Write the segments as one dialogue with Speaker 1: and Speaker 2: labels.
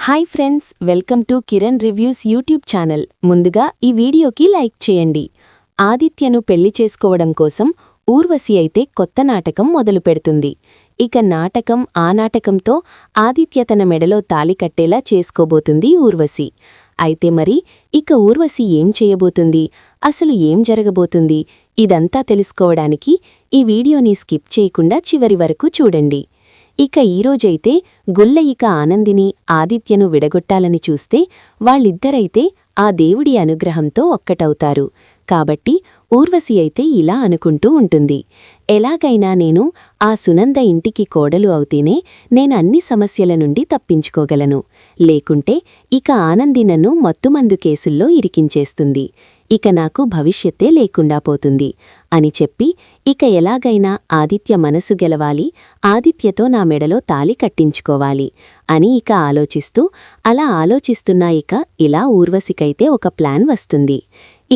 Speaker 1: Hi friends, welcome to Kiran reviews YouTube channel. ముందుగా ఈ వీడియోకి లైక్ చేయండి. ఆదిత్యను పెళ్లి చేసుకోవడం కోసం ఊర్వశి అయితే కొత్త నాటకం మొదలుపెడుతుంది. ఇక ఆ నాటకంతో ఆదిత్య తన మెడలో తాళి కట్టేలా చేసుకోబోతుంది ఊర్వశి. అయితే మరి ఇక ఊర్వశి ఏం చేయబోతుంది, అసలు ఏం జరగబోతుంది, ఇదంతా తెలుసుకోవడానికి ఈ వీడియోని స్కిప్ చేయకుండా చివరి వరకు చూడండి. ఇక ఈరోజైతే గుల్లయిక ఆనందిని ఆదిత్యను విడగొట్టాలని చూస్తే వాళ్ళిద్దరైతే ఆ దేవుడి అనుగ్రహంతో ఒక్కటవుతారు. కాబట్టి ఊర్వశి అయితే ఇలా అనుకుంటూ ఉంటుంది, ఎలాగైనా నేను ఆ సునంద ఇంటికి కోడలు అవుతేనే నేనన్ని సమస్యల నుండి తప్పించుకోగలను, లేకుంటే ఇక ఆనంది నన్ను మత్తుమందు కేసుల్లో ఇరికించేస్తుంది, ఇక నాకు భవిష్యత్తే లేకుండా పోతుంది అని చెప్పి ఇక ఎలాగైనా ఆదిత్య మనసు గెలవాలి, ఆదిత్యతో నా మెడలో తాళి కట్టించుకోవాలి అని ఇక ఆలోచిస్తూ అలా ఆలోచిస్తున్నా ఇలా ఊర్వశికైతే ఒక ప్లాన్ వస్తుంది.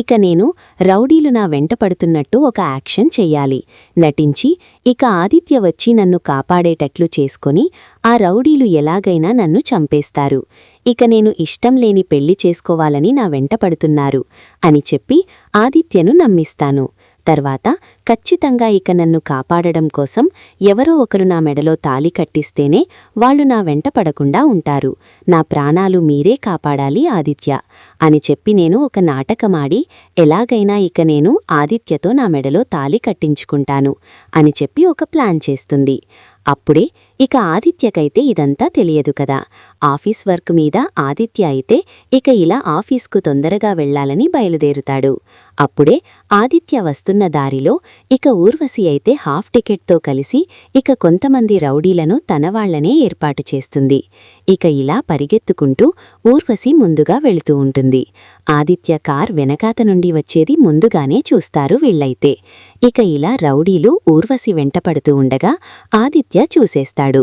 Speaker 1: ఇక నేను రౌడీలు నా వెంట పడుతున్నట్టు ఒక యాక్షన్ చెయ్యాలి, నటించి ఇక ఆదిత్య వచ్చి నన్ను కాపాడేటట్లు చేసుకొని ఆ రౌడీలు ఎలాగైనా నన్ను చంపేస్తారు, ఇక నేను ఇష్టం లేని పెళ్లి చేసుకోవాలని నా వెంట పడుతున్నారు అని చెప్పి ఆదిత్యను నమ్మిస్తాను. తర్వాత ఖచ్చితంగా ఇక నన్ను కాపాడడం కోసం ఎవరో ఒకరు నా మెడలో తాళి కట్టిస్తేనే వాళ్ళు నా వెంట పడకుండా ఉంటారు, నా ప్రాణాలు మీరే కాపాడాలి ఆదిత్య అని చెప్పి నేను ఒక నాటకమాడి ఎలాగైనా ఇక నేను ఆదిత్యతో నా మెడలో తాళి కట్టించుకుంటాను అని చెప్పి ఒక ప్లాన్ చేస్తుంది. అప్పుడే ఇక ఆదిత్యకైతే ఇదంతా తెలియదు కదా. ఆఫీస్ వర్క్ మీద ఆదిత్య అయితే ఇక ఇలా ఆఫీస్కు తొందరగా వెళ్లాలని బయలుదేరుతాడు. అప్పుడే ఆదిత్య వస్తున్న దారిలో ఇక ఊర్వశి అయితే హాఫ్ టికెట్తో కలిసి ఇక కొంతమంది రౌడీలను తనవాళ్లనే ఏర్పాటు చేస్తుంది. ఇక ఇలా పరిగెత్తుకుంటూ ఊర్వశి ముందుగా వెళుతూ ఉంటుంది. ఆదిత్య కార్ వెనకాత నుండి వచ్చేది ముందుగానే చూస్తారు వీళ్లైతే. ఇక ఇలా రౌడీలు ఊర్వశి వెంటపడుతూ ఉండగా ఆదిత్య చూసేస్తాడు.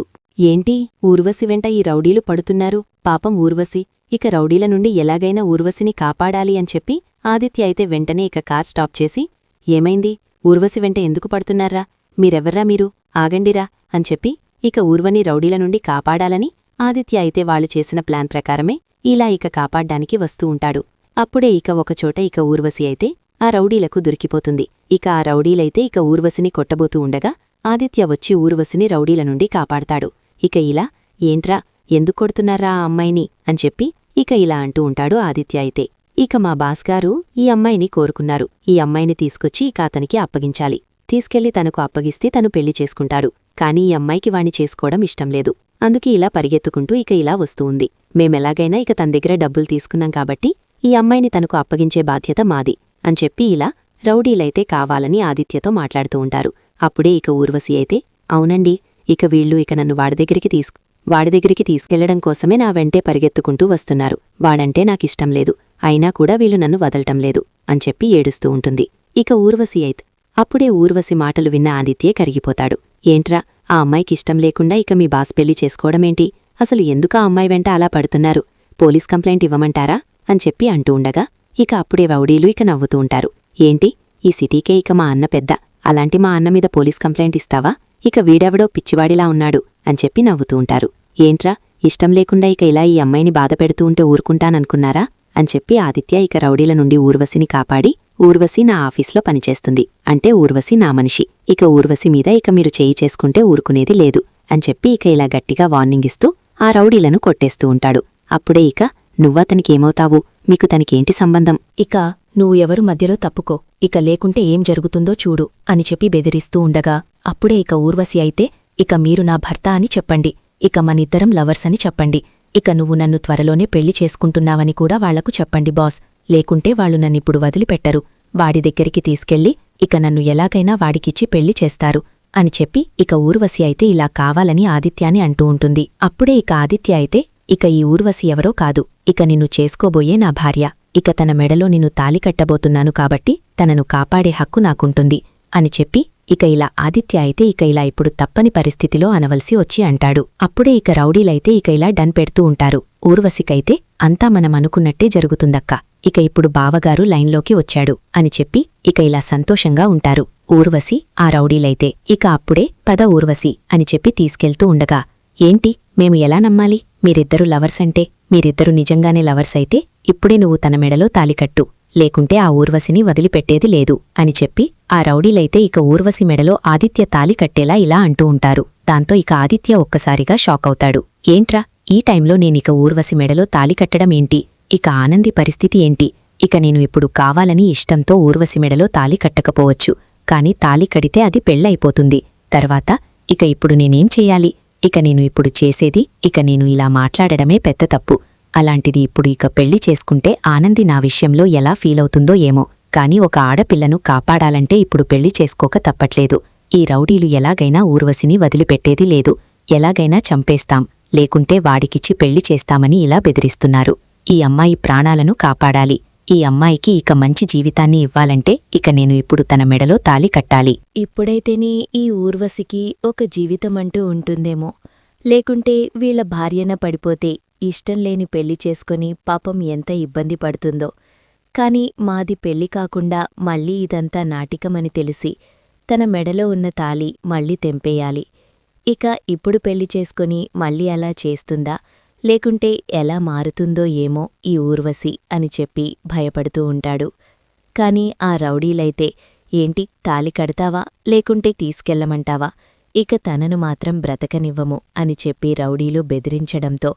Speaker 1: ఏంటి, ఊర్వశి వెంట ఈ రౌడీలు పడుతున్నారు, పాపం ఊర్వశి, ఇక రౌడీల నుండి ఎలాగైనా ఊర్వశిని కాపాడాలి అని చెప్పి ఆదిత్య అయితే వెంటనే ఇక కార్ స్టాప్ చేసి, ఏమైంది, ఊర్వశి వెంట ఎందుకు పడుతున్నారా, మీరెవర్రా మీరు, ఆగండిరా అని చెప్పి ఇక ఊర్వని రౌడీల నుండి కాపాడాలని ఆదిత్య అయితే వాళ్ళు చేసిన ప్లాన్ ప్రకారమే ఇలా ఇక కాపాడ్డానికి వస్తూ ఉంటాడు. అప్పుడే ఇక ఒకచోట ఇక ఊర్వశి అయితే ఆ రౌడీలకు దొరికిపోతుంది. ఇక ఆ రౌడీలైతే ఇక ఊర్వశిని కొట్టబోతూ ఉండగా ఆదిత్య వచ్చి ఊర్వశిని రౌడీల నుండి కాపాడతాడు. ఇక ఇలా, ఏంట్రా, ఎందుకొడుతున్నారా ఆ అమ్మాయిని అని చెప్పి ఇక ఇలా అంటూ ఉంటాడు ఆదిత్య అయితే. ఇక మా బాస్గారు ఈ అమ్మాయిని కోరుకున్నారు, ఈ అమ్మాయిని తీసుకొచ్చి ఇక అతనికి అప్పగించాలి, తీసుకెళ్లి తనకు అప్పగిస్తే తను పెళ్లి చేసుకుంటాడు, కాని ఈ అమ్మాయికి వాణ్ణి చేసుకోవడం ఇష్టం లేదు, అందుకే ఇలా పరిగెత్తుకుంటూ ఇక ఇలా వస్తూ ఉంది, మేమెలాగైనా ఇక తన దగ్గర డబ్బులు తీసుకున్నాం కాబట్టి ఈ అమ్మాయిని తనకు అప్పగించే బాధ్యత మాది అని చెప్పి ఇలా రౌడీలైతే కావాలని ఆదిత్యతో మాట్లాడుతూ ఉంటారు. అప్పుడే ఇక ఊర్వశి అయితే, అవునండి, ఇక వీళ్ళు ఇక నన్ను వాడి దగ్గరికి తీసుకెళ్లడం కోసమే నా వెంటే పరిగెత్తుకుంటూ వస్తున్నారు, వాడంటే నాకిష్టం లేదు, అయినా కూడా వీళ్ళు నన్ను వదలటం లేదు అని చెప్పి ఏడుస్తూ ఉంటుంది. ఇక ఊర్వశి అయితే అప్పుడే ఊర్వశి మాటలు విన్న ఆదిత్యే కరిగిపోతాడు. ఏంట్రా, ఆ అమ్మాయికి ఇష్టం లేకుండా ఇక మీ బాస్ పెళ్లి చేసుకోవడమేంటి, అసలు ఎందుకు ఆ అమ్మాయి వెంట అలా పడుతున్నారు, పోలీస్ కంప్లైంట్ ఇవ్వమంటారా అని చెప్పి అంటూ ఉండగా ఇక అప్పుడే రౌడీలు ఇక నవ్వుతూ ఉంటారు. ఏంటి, ఈ సిటీకే ఇక మా అన్న పెద్ద, అలాంటి మా అన్న మీద పోలీస్ కంప్లైంట్ ఇస్తావా, ఇక వీడెవడో పిచ్చివాడిలా ఉన్నాడు అని చెప్పి నవ్వుతూ ఉంటారు. ఏంట్రా, ఇష్టం లేకుండా ఇక ఇలా ఈ అమ్మాయిని బాధపెడుతూ ఉంటే ఊరుకుంటాననుకున్నారా అని చెప్పి ఆదిత్య ఇక రౌడీల నుండి ఊర్వశిని కాపాడి, ఊర్వశి నా ఆఫీస్లో పనిచేస్తుంది, అంటే ఊర్వశి నా మనిషి, ఇక ఊర్వశి మీద ఇక మీరు చేయి చేసుకుంటే ఊరుకునేది లేదు అని చెప్పి ఇక ఇలా గట్టిగా వార్నింగ్ ఇస్తూ ఆ రౌడీలను కొట్టేస్తూ ఉంటాడు. అప్పుడే ఇక, నువ్వతనికేమవుతావు, మీకు తనకేంటి సంబంధం, ఇక నువ్వు ఎవరు మధ్యలో తప్పుకో, ఇక లేకుంటే ఏం జరుగుతుందో చూడు అని చెప్పి బెదిరిస్తూ ఉండగా అప్పుడే ఇక ఊర్వశి అయితే, ఇక మీరు నా భర్త అని చెప్పండి, ఇక మనిద్దరం లవర్స్ అని చెప్పండి, ఇక నువ్వు నన్ను త్వరలోనే పెళ్లి చేసుకుంటున్నావని కూడా వాళ్లకు చెప్పండి బాస్, లేకుంటే వాళ్ళు నన్నిప్పుడు వదిలిపెట్టరు, వాడి దగ్గరికి తీసుకెళ్లి ఇక నన్ను ఎలాగైనా వాడికిచ్చి పెళ్లి చేస్తారు అని చెప్పి ఇక ఊర్వశి అయితే ఇలా కావాలని ఆదిత్యాని అంటూ ఉంటుంది. అప్పుడే ఇక ఆదిత్య అయితే, ఇక ఈ ఊర్వశి ఎవరో కాదు, ఇక నిన్ను చేసుకోబోయే నా భార్య, ఇక తన మెడలో నిన్ను తాళి కట్టబోతున్నాను కాబట్టి తనను కాపాడే హక్కు నాకుంటుంది అని చెప్పి ఇక ఇలా ఆదిత్య అయితే ఇక ఇలా ఇప్పుడు తప్పని పరిస్థితిలో అనవలసి వచ్చి అంటాడు. అప్పుడే ఇక రౌడీలైతే ఇక ఇలా డన్ పెడుతూ ఉంటారు. ఊర్వశికైతే, అంతా మనమనుకున్నట్టే జరుగుతుందక్కా, ఇక ఇప్పుడు బావగారు లైన్లోకి వచ్చాడు అని చెప్పి ఇక ఇలా సంతోషంగా ఉంటారు. ఊర్వశి ఆ రౌడీలైతే ఇక అప్పుడే పద ఊర్వశి అని చెప్పి తీసుకెళ్తూ ఉండగా, ఏంటి మేము ఎలా నమ్మాలి? మీరిద్దరూ లవర్స్ అంటే, మీరిద్దరూ నిజంగానే లవర్స్ అయితే ఇప్పుడే నువ్వు తన మెడలో తాలికట్టు, లేకుంటే ఆ ఊర్వశిని వదిలిపెట్టేది లేదు అని చెప్పి ఆ రౌడీలైతే ఇక ఊర్వశి మెడలో ఆదిత్య తాలి కట్టేలా ఇలా అంటూ ఉంటారు. దాంతో ఇక ఆదిత్య ఒక్కసారిగా షాకవుతాడు. ఏంట్రా, ఈ టైంలో నేనిక ఊర్వశి మెడలో తాలి కట్టడం ఏంటి? ఇక ఆనంది పరిస్థితి ఏంటి? ఇక నేను ఇప్పుడు కావాలని ఇష్టంతో ఊర్వశి మెడలో తాలి కట్టకపోవచ్చు, కాని తాలి కడితే అది పెళ్ళైపోతుంది. తర్వాత ఇక ఇప్పుడు నేనేం చెయ్యాలి? ఇక నేను ఇప్పుడు చేసేది, ఇక నేను ఇలా మాట్లాడడమే పెద్ద తప్పు. అలాంటిది ఇప్పుడు ఇక పెళ్లి చేసుకుంటే ఆనంది నా విషయంలో ఎలా ఫీలవుతుందో ఏమో, కాని ఒక ఆడపిల్లను కాపాడాలంటే ఇప్పుడు పెళ్లి చేసుకోక తప్పట్లేదు. ఈ రౌడీలు ఎలాగైనా ఊర్వశిని వదిలిపెట్టేది లేదు, ఎలాగైనా చంపేస్తాం, లేకుంటే వాడికిచ్చి పెళ్లి చేస్తామని ఇలా బెదిరిస్తున్నారు. ఈ అమ్మాయి ప్రాణాలను కాపాడాలి. ఈ అమ్మాయికి ఇక మంచి జీవితాన్ని ఇవ్వాలంటే ఇక నేను ఇప్పుడు తన మెడలో తాలి కట్టాలి.
Speaker 2: ఇప్పుడైతేనే ఈ ఊర్వశికి ఒక జీవితమంటూ ఉంటుందేమో, లేకుంటే వీళ్ల భార్యన పడిపోతే ఇష్టంలేని పెళ్లి చేసుకుని పాపం ఎంత ఇబ్బంది పడుతుందో. కాని మాది పెళ్లి కాకుండా మళ్ళీ ఇదంతా నాటికమని తెలిసి తన మెడలో ఉన్న తాలి మళ్ళీ తెంపేయాలి. ఇక ఇప్పుడు పెళ్లి చేసుకుని మళ్ళీ అలా చేస్తుందా, లేకుంటే ఎలా మారుతుందో ఏమో ఈ ఊర్వశి అని చెప్పి భయపడుతూ ఉంటాడు. కాని ఆ రౌడీలైతే, ఏంటి తాలి కడతావా, లేకుంటే తీసుకెళ్లమంటావా, ఇక తనను మాత్రం బ్రతకనివ్వము అని చెప్పి రౌడీలు బెదిరించడంతో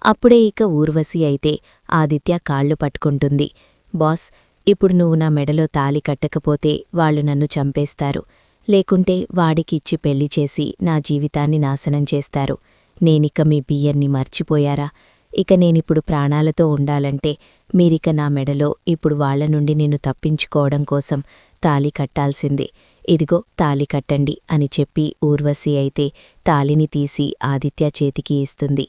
Speaker 2: అప్పుడే ఇక ఊర్వశి అయితే ఆదిత్య కాళ్ళు పట్టుకుంటుంది. బాస్, ఇప్పుడు నువ్వు నా మెడలో తాలి కట్టకపోతే వాళ్ళు నన్ను చంపేస్తారు, లేకుంటే వాడికిచ్చి పెళ్లి చేసి నా జీవితాన్ని నాశనం చేస్తారు. నేనిక మీ బియ్యన్ని మర్చిపోయారా? ఇక నేనిప్పుడు ప్రాణాలతో ఉండాలంటే మీరిక నా మెడలో ఇప్పుడు వాళ్ల నుండి నేను తప్పించుకోవడం కోసం తాలి కట్టాల్సిందే. ఇదిగో తాలి కట్టండి అని చెప్పి ఊర్వశి అయితే తాలిని తీసి ఆదిత్య చేతికి ఇస్తుంది.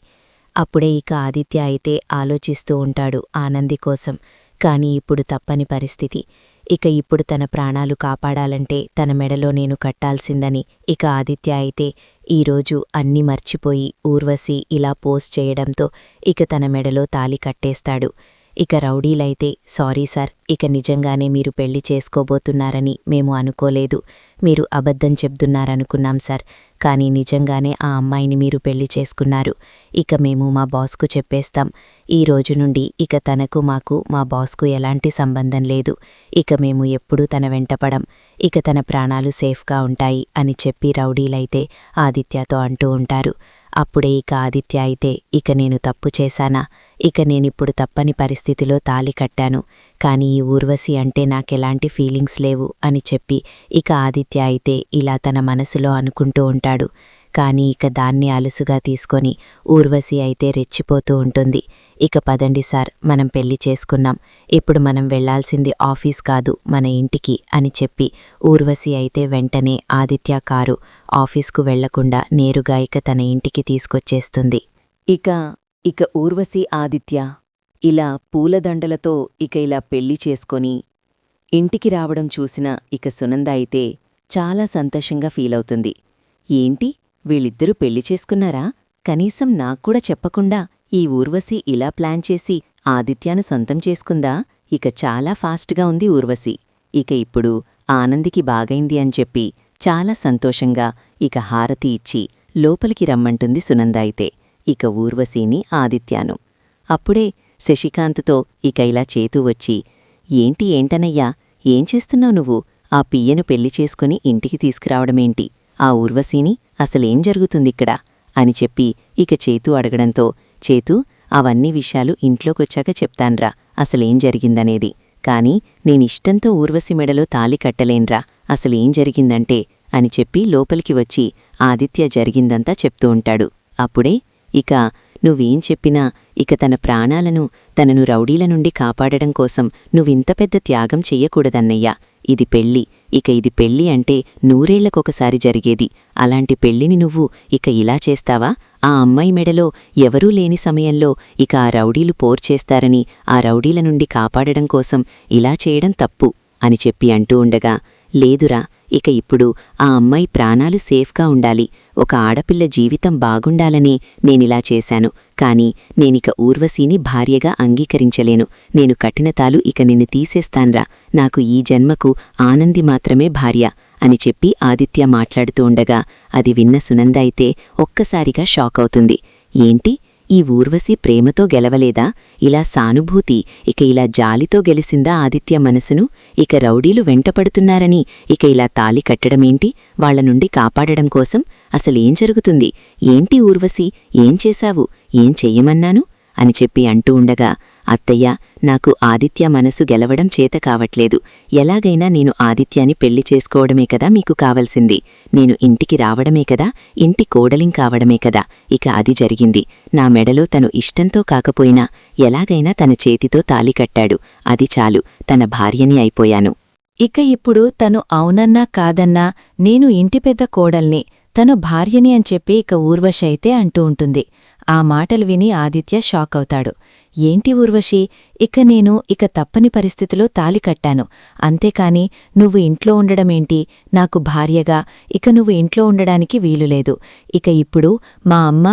Speaker 2: అప్పుడే ఇక ఆదిత్య అయితే ఆలోచిస్తూ ఉంటాడు ఆనంది కోసం. కాని ఇప్పుడు తప్పని పరిస్థితి. ఇక ఇప్పుడు తన ప్రాణాలు కాపాడాలంటే తన మెడలో నేను కట్టాల్సిందని ఇక ఆదిత్య అయితే ఈరోజు అన్నీ మర్చిపోయి ఊర్వశి ఇలా పోస్ట్ చేయడంతో ఇక తన మెడలో తాలి కట్టేస్తాడు. ఇక రౌడీలైతే, సారీ సార్, ఇక నిజంగానే మీరు పెళ్లి చేసుకోబోతున్నారని మేము అనుకోలేదు. మీరు అబద్ధం చెప్తున్నారనుకున్నాం సార్, కానీ నిజంగానే ఆ అమ్మాయిని మీరు పెళ్లి చేసుకున్నారు. ఇక మేము మా బాస్కు చెప్పేస్తాం. ఈ రోజు నుండి ఇక తనకు మాకు మా బాస్కు ఎలాంటి సంబంధం లేదు. ఇక మేము ఎప్పుడూ తన వెంటపడం. ఇక తన ప్రాణాలు సేఫ్గా ఉంటాయి అని చెప్పి రౌడీలైతే ఆదిత్యతో అంటూ ఉంటారు. అప్పుడే ఇక ఆదిత్య అయితే, ఇక నేను తప్పు చేశానా? ఇక నేనిప్పుడు తప్పని పరిస్థితిలో తాలి కట్టాను, కానీ ఈ ఊర్వశి అంటే నాకెలాంటి ఫీలింగ్స్ లేవు అని చెప్పి ఇక ఆదిత్య అయితే ఇలా తన మనసులో అనుకుంటూ ఉంటాడు. కానీ ఇక దాన్ని అలుసుగా తీసుకొని ఊర్వశి అయితే రెచ్చిపోతూ ఉంటుంది. ఇక పదండి సార్, మనం పెళ్లి చేసుకున్నాం, ఇప్పుడు మనం వెళ్లాల్సింది ఆఫీస్ కాదు మన ఇంటికి అని చెప్పి ఊర్వశి అయితే వెంటనే ఆదిత్య కారు ఆఫీస్కు వెళ్లకుండా నేరుగా ఇక తన ఇంటికి తీసుకొచ్చేస్తుంది. ఇక ఊర్వశి ఆదిత్య ఇలా పూలదండలతో ఇక ఇలా పెళ్లి చేసుకొని ఇంటికి రావడం చూసిన ఇక సునంద అయితే చాలా సంతోషంగా ఫీలవుతుంది. ఏంటి, వీళ్ళిద్దరూ పెళ్లి చేసుకున్నారా? కనీసం నాక్కూడా చెప్పకుండా ఈ ఊర్వశి ఇలా ప్లాన్ చేసి ఆదిత్యాను సొంతం చేసుకుందా? ఇక చాలా ఫాస్ట్గా ఉంది ఊర్వశి. ఇక ఇప్పుడు ఆనందికి బాగైంది అని చెప్పి చాలా సంతోషంగా ఇక హారతి ఇచ్చి లోపలికి రమ్మంటుంది సునంద అయితే ఇక ఊర్వశిని ఆదిత్యాను. అప్పుడే శశికాంత్తో ఇక ఇలా చేతూ వచ్చి, ఏంటనయ్యా, ఏం చేస్తున్నావు నువ్వు? ఆ పియ్యను పెళ్లి చేసుకుని ఇంటికి తీసుకురావడమేంటి? ఆ ఊర్వశిని అసలేం జరుగుతుందిక్కడ అని చెప్పి ఇక చేతూ అడగడంతో, చేతూ, అవన్నీ విషయాలు ఇంట్లోకొచ్చాక చెప్తాన్రా అసలేం జరిగిందనేది. కాని నేనిష్టంతో ఊర్వశి మెడలో తాలి కట్టలేన్రా, అసలేం జరిగిందంటే అని చెప్పి లోపలికి వచ్చి ఆదిత్య జరిగిందంతా చెప్తూ ఉంటాడు. అప్పుడే ఇక నువ్వేం చెప్పినా ఇక తన ప్రాణాలను తనను రౌడీల నుండి కాపాడడం కోసం నువ్వింత పెద్ద త్యాగం చెయ్యకూడదన్నయ్యా. ఇది పెళ్ళి, ఇక ఇది పెళ్ళి అంటే 100 ఏళ్లకొకసారి జరిగేది. అలాంటి పెళ్ళిని నువ్వు ఇక ఇలా చేస్తావా? ఆ అమ్మాయి మెడలో ఎవరూ లేని సమయంలో ఇక ఆ రౌడీలు పోర్చేస్తారని ఆ రౌడీల నుండి కాపాడడం కోసం ఇలా చేయడం తప్పు అని చెప్పి అంటూ ఉండగా, లేదురా, ఇక ఇప్పుడు ఆ అమ్మాయి ప్రాణాలు సేఫ్గా ఉండాలి, ఒక ఆడపిల్ల జీవితం బాగుండాలని నేనిలా చేశాను. కాని నేనిక ఊర్వశిని భార్యగా అంగీకరించలేను. నేను కట్టిన తాలు ఇక నిన్ను తీసేస్తాన్రా, నాకు ఈ జన్మకు ఆనంది మాత్రమే భార్య అని చెప్పి ఆదిత్య మాట్లాడుతూ ఉండగా అది విన్న సునంద అయితే ఒక్కసారిగా షాకవుతుంది.
Speaker 1: ఏంటి ఈ ఊర్వశి ప్రేమతో గెలవలేదా, ఇలా సానుభూతి, ఇక ఇలా జాలితో గెలిసిందా ఆదిత్య మనసును? ఇక రౌడీలు వెంటపడుతున్నారని ఇక ఇలా తాళి కట్టడమేంటి వాళ్ల నుండి కాపాడడం కోసం? అసలేం జరుగుతుంది? ఏంటి ఊర్వశి, ఏం చేశావు, ఏం చెయ్యమన్నాను అని చెప్పి అంటూ ఉండగా, అత్తయ్య, నాకు ఆదిత్య మనసు గెలవడం చేత కావట్లేదు. ఎలాగైనా నేను ఆదిత్యాని పెళ్లి చేసుకోవడమే కదా మీకు కావలసింది. నేను ఇంటికి రావడమే కదా, ఇంటి కోడలిం కావడమే కదా. ఇక అది జరిగింది. నా మెడలో తను ఇష్టంతో కాకపోయినా ఎలాగైనా తన చేతితో తాళి కట్టాడు. అది చాలు, తన భార్యని అయిపోయాను.
Speaker 2: ఇక ఇప్పుడు తను అవునన్నా కాదన్నా నేను ఇంటి పెద్ద కోడల్ని, తను భార్యని అని చెప్పి ఇక ఊర్వశి అయితే అంటూ ఉంటుంది. ఆ మాటలు విని ఆదిత్య షాక్ అవుతాడు. ఏంటి ఊర్వశి, ఇక తప్పని పరిస్థితిలో తాలి కట్టాను, అంతేకాని నువ్వు ఇంట్లో ఉండడమేంటి? నాకు భార్యగా ఇక నువ్వు ఇంట్లో ఉండడానికి వీలులేదు. ఇక ఇప్పుడు మా అమ్మ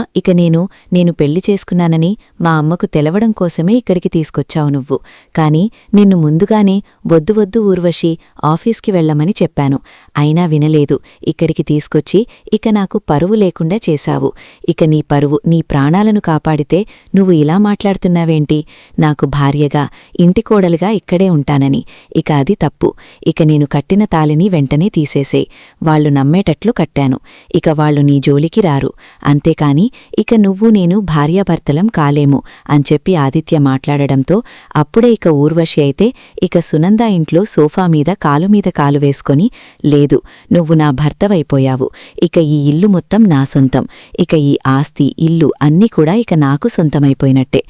Speaker 2: నేను పెళ్లి చేసుకున్నానని మా అమ్మకు తెలవడం కోసమే ఇక్కడికి తీసుకొచ్చావు నువ్వు. కాని నిన్ను ముందుగానే వద్దు వద్దు ఊర్వశి, ఆఫీస్కి వెళ్లమని చెప్పాను. అయినా వినలేదు. ఇక్కడికి తీసుకొచ్చి ఇక నాకు పరువు లేకుండా చేశావు. ఇక నీ పరువు, నీ ప్రాణాలను కాపాడితే నువ్వు ఇలా మాట్లాడుతున్నావేంటి? నాకు భార్యగా, ఇంటి కోడలుగా ఇక్కడే ఉంటానని. ఇక అది తప్పు. ఇక నేను కట్టిన తాలిని వెంటనే తీసేసేయ్. వాళ్లు నమ్మేటట్లు కట్టాను. ఇక వాళ్లు నీ జోలికి రారు. అంతేకాని ఇక నువ్వు నేను భార్యాభర్తలం కాలేము అని చెప్పి ఆదిత్య మాట్లాడడంతో అప్పుడే ఇక ఊర్వశి అయితే ఇక సునంద ఇంట్లో సోఫా మీద కాలు వేసుకొని, లేదు, నువ్వు నా భర్తవైపోయావు. ఇక ఈ ఇల్లు మొత్తం నా సొంతం. ఇక ఈ ఆస్తి, ఇల్లు అన్నీ కూడా ఇక నాకు సొంతమైపోయినట్టే.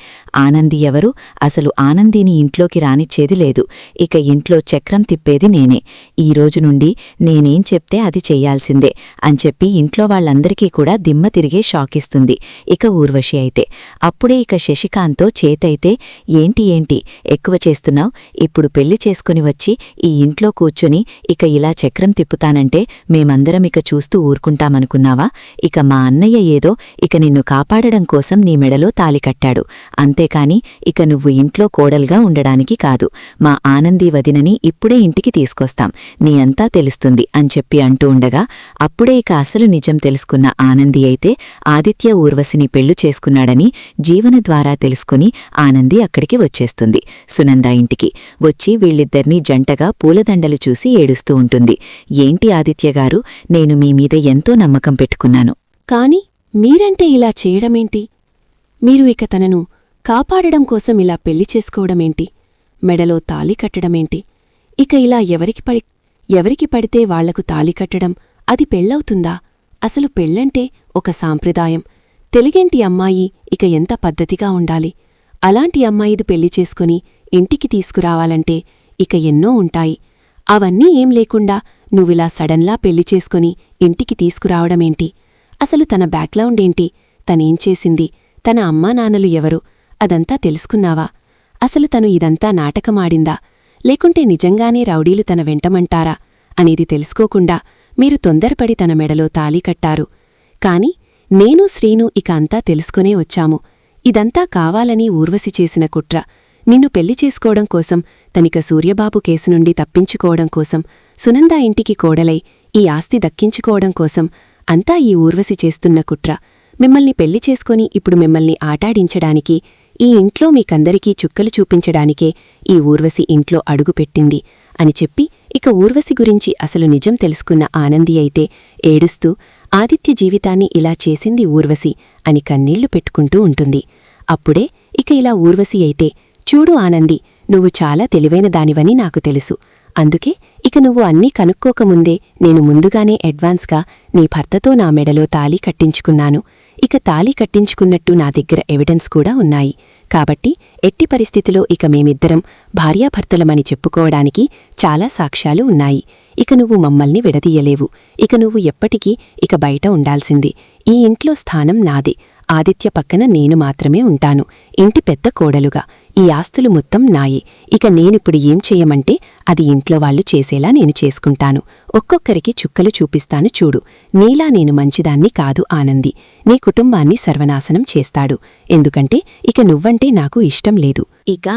Speaker 2: ఆనంది ఎవరు? అసలు ఆనందిని ఇంట్లోకి రానిచ్చేది లేదు. ఇక ఇంట్లో చక్రం తిప్పేది నేనే. ఈ రోజు నుండి నేనేం చెప్తే అది చెయ్యాల్సిందే అని చెప్పి ఇంట్లో వాళ్లందరికీ కూడా దిమ్మ తిరిగే షాకిస్తుంది ఇక ఊర్వశి అయితే. అప్పుడే ఇక శశికాంత్తో చేతైతే, ఏంటి ఎక్కువ చేస్తున్నావ్? ఇప్పుడు పెళ్లి చేసుకుని వచ్చి ఈ ఇంట్లో కూర్చొని ఇక ఇలా చక్రం తిప్పుతానంటే మేమందరం ఇక చూస్తూ ఊరుకుంటామనుకున్నావా? ఇక మా అన్నయ్య ఏదో ఇక నిన్ను కాపాడడం కోసం నీ మెడలో తాలి కట్టాడు. అంతేకాని ఇక నువ్వు ఇంట్లో కోడల్గా ఉండడానికి కాదు. మా ఆనందీ వదినని ఇప్పుడే ఇంటికి తీసుకొస్తాం, నీ అంతా తెలుస్తుంది అని చెప్పి అంటూ ఉండగా అప్పుడే ఇక అసలు నిజం తెలుసుకున్న ఆనందీ అయితే ఆదిత్య ఊర్వశిని పెళ్లి చేసుకున్నాడని జీవన ద్వారా తెలుసుకుని ఆనందీ అక్కడికి వచ్చేస్తుంది సునంద ఇంటికి. వచ్చి వీళ్ళిద్దరినీ జంటగా పూలదండలు చూసి ఏడుస్తూ ఉంటుంది. ఏంటి ఆదిత్యగారు, నేను మీ మీద ఎంతో నమ్మకం పెట్టుకున్నాను.
Speaker 1: కాని మీరంటే ఇలా చేయడమేంటి? మీరు ఇక తనను కాపాడడం కోసం ఇలా పెళ్లి చేసుకోవడమేంటి? మెడలో తాళి కట్టడమేంటి? ఇక ఇలా ఎవరికి పడితే వాళ్లకు తాళి కట్టడం అది పెళ్లవుతుందా? అసలు పెళ్లంటే ఒక సాంప్రదాయం. తెలుగింటి అమ్మాయి ఇక ఎంత పద్ధతిగా ఉండాలి. అలాంటి అమ్మాయిది పెళ్లి చేసుకుని ఇంటికి తీసుకురావాలంటే ఇక ఎన్నో ఉంటాయి. అవన్నీ ఏం లేకుండా నువ్విలా సడన్లా పెళ్లి చేసుకుని ఇంటికి తీసుకురావడమేంటి? అసలు తన బ్యాక్గ్రౌండ్ ఏంటి? తనేం చేసింది? తన అమ్మానాన్నలు ఎవరు? అదంతా తెలుసుకున్నావా? అసలు తను ఇదంతా నాటకమాడిందా, లేకుంటే నిజంగానే రౌడీలు తన వెంటమంటారా అనేది తెలుసుకోకుండా మీరు తొందరపడి తన మెడలో తాళి కట్టారు. కాని నేను శ్రీను ఇక అంతా తెలుసుకునే వచ్చాము. ఇదంతా కావాలని ఊర్వశి చేసిన కుట్ర. నిన్ను పెళ్లి చేసుకోవడం కోసం, తనిక సూర్యబాబు కేసు నుండి తప్పించుకోవడం కోసం, సునంద ఇంటికి కోడలై ఈ ఆస్తి దక్కించుకోవడం కోసం అంతా ఈ ఊర్వశి చేస్తున్న కుట్ర. మిమ్మల్ని పెళ్లి చేసుకొని ఇప్పుడు మిమ్మల్ని ఆటాడించడానికి, ఈ ఇంట్లో మీకందరికీ చుక్కలు చూపించడానికే ఈ ఊర్వశి ఇంట్లో అడుగుపెట్టింది అని చెప్పి ఇక ఊర్వశి గురించి అసలు నిజం తెలుసుకున్న ఆనంది అయితే ఏడుస్తూ, ఆదిత్య జీవితాన్ని ఇలా చేసింది ఊర్వశి అని కన్నీళ్లు పెట్టుకుంటూ ఉంటుంది. అప్పుడే ఇక ఇలా ఊర్వశి అయితే, చూడు ఆనంది, నువ్వు చాలా తెలివైన దానివని నాకు తెలుసు. అందుకే ఇక నువ్వు అన్నీ కనుక్కోకముందే నేను ముందుగానే అడ్వాన్స్గా నీ భర్తతో నా మెడలో తాళి కట్టించుకున్నాను. ఇక తాళి కట్టించుకున్నట్టు నా దగ్గర ఎవిడెన్స్ కూడా ఉన్నాయి. కాబట్టి ఎట్టి పరిస్థితిలో ఇక మేమిద్దరం భార్యాభర్తలమని చెప్పుకోవడానికి చాలా సాక్ష్యాలు ఉన్నాయి. ఇక నువ్వు మమ్మల్ని విడదీయలేవు. ఇక నువ్వు ఎప్పటికీ ఇక బయట ఉండాల్సింది. ఈ ఇంట్లో స్థానం నాది. ఆదిత్య పక్కన నేను మాత్రమే ఉంటాను, ఇంటి పెద్ద కోడలుగా. ఈ ఆస్తులు మొత్తం నాయే. ఇక నేనిప్పుడు ఏం చెయ్యమంటే అది ఇంట్లో వాళ్లు చేసేలా నేను చేసుకుంటాను. ఒక్కొక్కరికి చుక్కలు చూపిస్తాను చూడు. నీలా నేను మంచిదాన్ని కాదు ఆనంది. నీ కుటుంబాన్ని సర్వనాశనం చేస్తాడు. ఎందుకంటే ఇక నువ్వంటే నాకు ఇష్టం లేదు.
Speaker 2: ఇక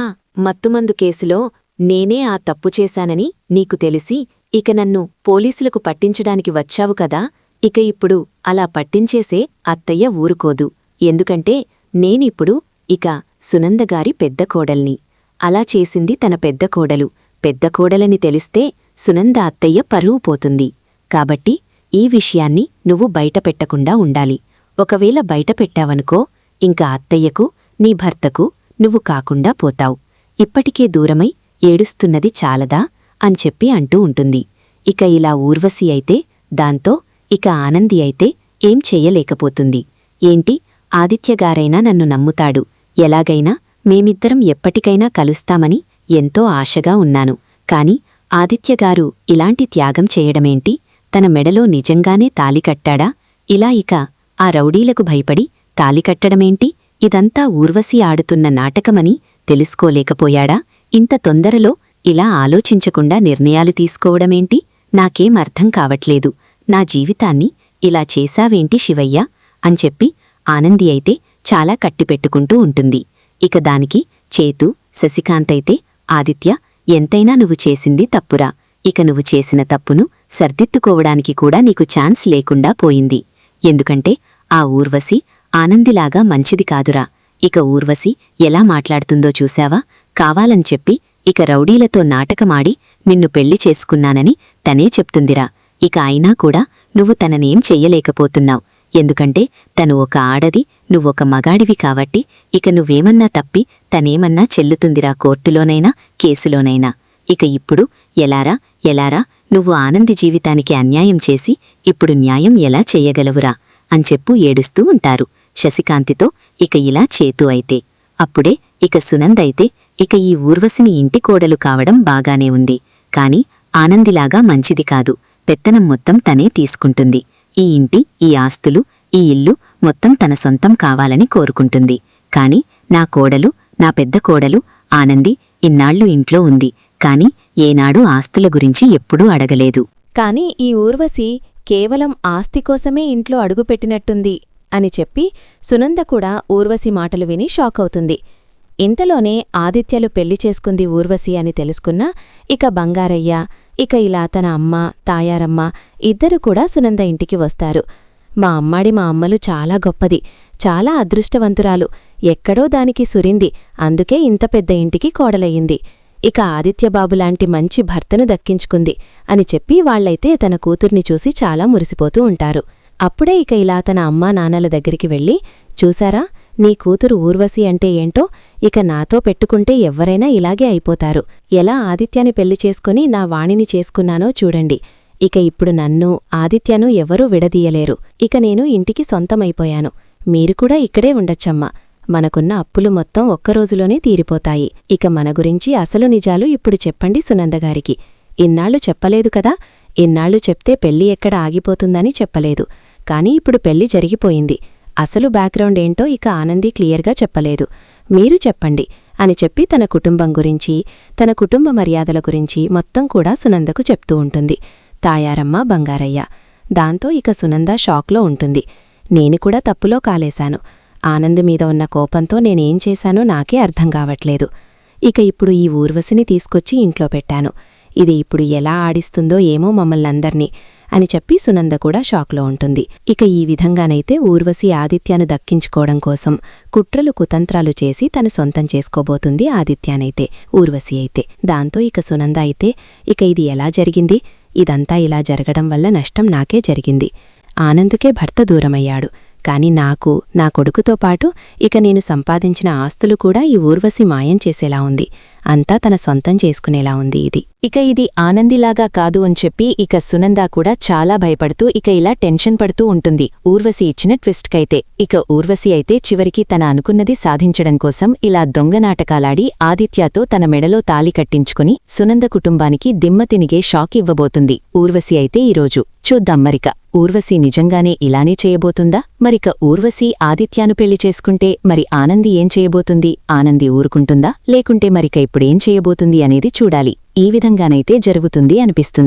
Speaker 2: మత్తుమందు కేసులో నేనే ఆ తప్పు చేశానని నీకు తెలిసి ఇక నన్ను పోలీసులకు పట్టించడానికి వచ్చావు కదా. ఇక ఇప్పుడు అలా పట్టించేసే అత్తయ్య ఊరుకోదు.
Speaker 1: ఎందుకంటే నేనిప్పుడు ఇక సునందగారి పెద్ద కోడల్ని. అలా చేసింది తన పెద్ద కోడలు. పెద్ద కోడలని తెలిస్తే సునంద అత్తయ్య పరువు పోతుంది. కాబట్టి ఈ విషయాన్ని నువ్వు బయటపెట్టకుండా ఉండాలి. ఒకవేళ బయటపెట్టావనుకో ఇంక అత్తయ్యకు నీ భర్తకు నువ్వు కాకుండా పోతావు. ఇప్పటికే దూరమై ఏడుస్తున్నది చాలదా అని చెప్పి అంటూ ఉంటుంది. ఇక ఇలా ఊర్వశి అయితే దాంతో ఇక ఆనంది అయితే ఏం చెయ్యలేకపోతుంది. ఏంటి, ఆదిత్యగారైనా నన్ను నమ్ముతాడు, ఎలాగైనా మేమిద్దరం ఎప్పటికైనా కలుస్తామని ఎంతో ఆశగా ఉన్నాను. కాని ఆదిత్యగారు ఇలాంటి త్యాగం చేయడమేంటి? తన మెడలో నిజంగానే తాళి కట్టాడా? ఇలా ఇక ఆ రౌడీలకు భయపడి తాళి కట్టడమేంటి? ఇదంతా ఊర్వశి ఆడుతున్న నాటకమని తెలుసుకోలేకపోయాడా? ఇంత తొందరలో ఇలా ఆలోచించకుండా నిర్ణయాలు తీసుకోవడమేంటి? నాకేం అర్థం కావట్లేదు. నా జీవితాన్ని ఇలా చేశావేంటి శివయ్య అని చెప్పి ఆనంది అయితే చాలా కట్టిపెట్టుకుంటూ ఉంటుంది. ఇక దానికి చేతు, శశికాంతైతే ఆదిత్య, ఎంతైనా నువ్వు చేసింది తప్పురా. ఇక నువ్వు చేసిన తప్పును సర్దిద్దుకోవడానికి కూడా నీకు ఛాన్స్ లేకుండా పోయింది. ఎందుకంటే ఆ ఊర్వశి ఆనందిలాగా మంచిది కాదురా. ఇక ఊర్వశి ఎలా మాట్లాడుతుందో చూశావా? కావాలని చెప్పి ఇక రౌడీలతో నాటకమాడి నిన్ను పెళ్లి చేసుకున్నానని తనే చెప్తుందిరా. ఇక అయినా కూడా నువ్వు తననేం చెయ్యలేకపోతున్నావు. ఎందుకంటే తను ఒక ఆడది, నువ్వొక మగాడివి కాబట్టి ఇక నువ్వేమన్నా తప్పి తనేమన్నా చెల్లుతుందిరా, కోర్టులోనైనా కేసులోనైనా. ఇక ఇప్పుడు ఎలారా నువ్వు ఆనంది జీవితానికి అన్యాయం చేసి ఇప్పుడు న్యాయం ఎలా చెయ్యగలవురా అని చెప్పు ఏడుస్తూ ఉంటారు శశికాంతితో. ఇక ఇలా చేతు అయితే అప్పుడే ఇక సునందైతే ఇక ఈ ఊర్వశిని ఇంటి కోడలు కావడం బాగానే ఉంది. కాని ఆనందిలాగా మంచిది కాదు. పెత్తనం మొత్తం తనే తీసుకుంటుంది. ఈ ఇంటి, ఈ ఆస్తులు, ఈ ఇల్లు మొత్తం తన సొంతం కావాలని కోరుకుంటుంది. కాని నా కోడలు, నా పెద్ద కోడలు ఆనంది ఇన్నాళ్లు ఇంట్లో ఉంది. కాని ఏనాడూ ఆస్తుల గురించి ఎప్పుడూ అడగలేదు.
Speaker 2: కాని ఈ ఊర్వశి కేవలం ఆస్తి కోసమే ఇంట్లో అడుగుపెట్టినట్టుంది అని చెప్పి సునంద కూడా ఊర్వశి మాటలు విని షాకవుతుంది. ఇంతలోనే ఆదిత్యలు పెళ్లి చేసుకుంది ఊర్వశి అని తెలుసుకున్నా ఇక బంగారయ్య, ఇక ఇలా తన అమ్మ, తాయారమ్మ ఇద్దరు కూడా సునంద ఇంటికి వస్తారు. మా అమ్మలు చాలా గొప్పది, చాలా అదృష్టవంతురాలు, ఎక్కడో దానికి సురింది, అందుకే ఇంత పెద్ద ఇంటికి కోడలయ్యింది. ఇక ఆదిత్యబాబులాంటి మంచి భర్తను దక్కించుకుంది అని చెప్పి వాళ్లైతే తన కూతుర్ని చూసి చాలా మురిసిపోతూ ఉంటారు. అప్పుడే ఇక ఇలా తన అమ్మా నాన్నల దగ్గరికి వెళ్ళి, చూశారా, నీ కూతురు ఊర్వశి అంటే ఏంటో, ఇక నాతో పెట్టుకుంటే ఎవ్వరైనా ఇలాగే అయిపోతారు. ఎలా ఆదిత్యాని పెళ్లి చేసుకుని నా వాణిని చేసుకున్నానో చూడండి. ఇక ఇప్పుడు నన్ను, ఆదిత్యను ఎవరూ విడదీయలేరు. ఇక నేను ఇంటికి సొంతమైపోయాను. మీరు కూడా ఇక్కడే ఉండొచ్చమ్మా. మనకున్న అప్పులు మొత్తం ఒక్కరోజులోనే తీరిపోతాయి. ఇక మన గురించి అసలు నిజాలు ఇప్పుడు చెప్పండి సునందగారికి. ఇన్నాళ్లు చెప్పలేదు కదా? ఇన్నాళ్లు చెప్తే పెళ్లి ఎక్కడ ఆగిపోతుందని చెప్పలేదు. కాని ఇప్పుడు పెళ్లి జరిగిపోయింది. అసలు బ్యాక్గ్రౌండ్ ఏంటో ఇక ఆనంది క్లియర్గా చెప్పలేదు. మీరు చెప్పండి అని చెప్పి తన కుటుంబం గురించి, తన కుటుంబ మర్యాదల గురించి మొత్తం కూడా సునందకు చెప్తూ ఉంటుంది తాయారమ్మ, బంగారయ్య. దాంతో ఇక సునంద షాక్లో ఉంటుంది. నేను కూడా తప్పులో కాలేశాను. ఆనంద్ మీద ఉన్న కోపంతో నేనేం చేశానో నాకే అర్థం కావట్లేదు. ఇక ఇప్పుడు ఈ ఊర్వశిని తీసుకొచ్చి ఇంట్లో పెట్టాను. ఇది ఇప్పుడు ఎలా ఆడిస్తుందో ఏమో మమ్మల్నందర్నీ అని చెప్పి సునంద కూడా షాక్లో ఉంటుంది. ఇక ఈ విధంగానైతే ఊర్వశి ఆదిత్యాను దక్కించుకోవడం కోసం కుట్రలు కుతంత్రాలు చేసి తన సొంతం చేసుకోబోతుంది ఆదిత్యానైతే, ఊర్వశి అయితే. దాంతో ఇక సునంద అయితే ఇక ఇది ఎలా జరిగింది? ఇదంతా ఇలా జరగడం వల్ల నష్టం నాకే జరిగింది. ఆనందుకే భర్త దూరమయ్యాడు. కాని నాకు, నా కొడుకుతో పాటు ఇక నేను సంపాదించిన ఆస్తులు కూడా ఈ ఊర్వశి మాయం చేసేలా ఉంది. అంతా తన సొంతం చేసుకునేలా ఉంది ఇది.
Speaker 1: ఇక ఇది ఆనందిలాగా కాదు అని చెప్పి ఇక సునంద కూడా చాలా భయపడుతూ ఇక ఇలా టెన్షన్ పడుతూ ఉంటుంది ఊర్వశి ఇచ్చిన ట్విస్ట్కైతే. ఇక ఊర్వశి అయితే చివరికి తన అనుకున్నది సాధించడం కోసం ఇలా దొంగ నాటకాలాడి ఆదిత్యతో తన మెడలో తాళి కట్టించుకుని సునంద కుటుంబానికి దిమ్మతినిగే షాక్ ఇవ్వబోతుంది ఊర్వశి అయితే ఈరోజు. చూద్దాం మరిక ఊర్వశి నిజంగానే ఇలానే చేయబోతుందా? మరిక ఊర్వశి ఆదిత్యాను పెళ్లి చేసుకుంటే మరి ఆనంది ఏం చేయబోతుంది? ఆనంది ఊరుకుంటుందా? లేకుంటే మరిక ఇప్పుడేం చేయబోతుంది అనేది చూడాలి. ఈ విధంగానైతే జరుగుతుంది అనిపిస్తుంది.